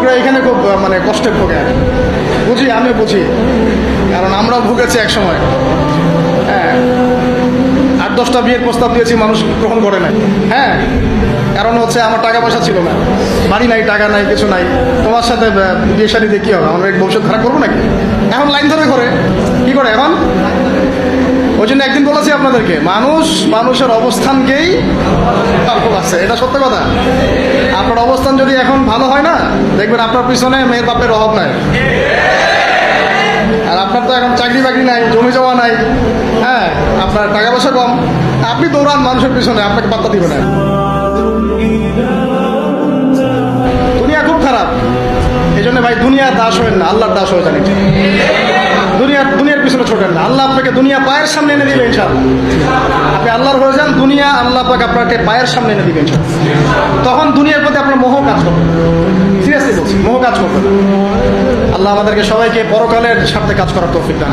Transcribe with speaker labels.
Speaker 1: যুবকরা এখানে খুব মানে কষ্টে ভোগে। বুঝি, আমি বুঝি, কারণ আমরাও ভুগেছি এক সময়। হ্যাঁ, 8-10টা বিয়ের প্রস্তাব দিয়েছি, মানুষ গ্রহণ করে নাই। হ্যাঁ, কারণ হচ্ছে আমার টাকা পয়সা ছিল না, বাড়ি নাই, টাকা নাই, কিছু নাই। তোমার সাথে বিয়ে শাদী দিয়ে কী হবে, আমরা এক ভবিষ্যৎ খারাপ করবো নাকি? এখন লাইন ধরে করে কি করে এখন? ওই জন্য একদিন বলেছি আপনাদেরকে, মানুষের অবস্থানকেই পাল্প আছে, এটা সত্য কথা। আপনার অবস্থান যদি এখন ভালো হয় না, দেখবেন আপনার পিছনে মেয়ের বাপের অভাব নাই। আর আপনার তো এখন চাকরি বাকরি নাই, জমি জমা নাই, হ্যাঁ, আপনার টাকা পয়সা কম, আপনি দৌড়ান মানুষের পিছনে, আপনাকে পাত্তা দিবে না। দুনিয়া খুব খারাপ। এই জন্য ভাই দুনিয়ার দাস হবেন না, আল্লাহর দাস হয়ে যান। দুনিয়ার পিছনে ছোটেন না। আল্লাহ আপনাকে দুনিয়া পায়ের সামনে এনে দিবে ইনশাআল্লাহ। আপনি আল্লাহর হয়ে যান, দুনিয়া আল্লাহ পাক আপনাকে পায়ের সামনে এনে দিবে ইনশাআল্লাহ। তখন দুনিয়ার প্রতি আপনার মোহ কাজ করবে। সিরিয়াসলি বলছি, মোহ কাজ করবে না। আল্লাহ আমাদেরকে সবাইকে পরকালের স্বার্থে কাজ করার তৌফিক দান।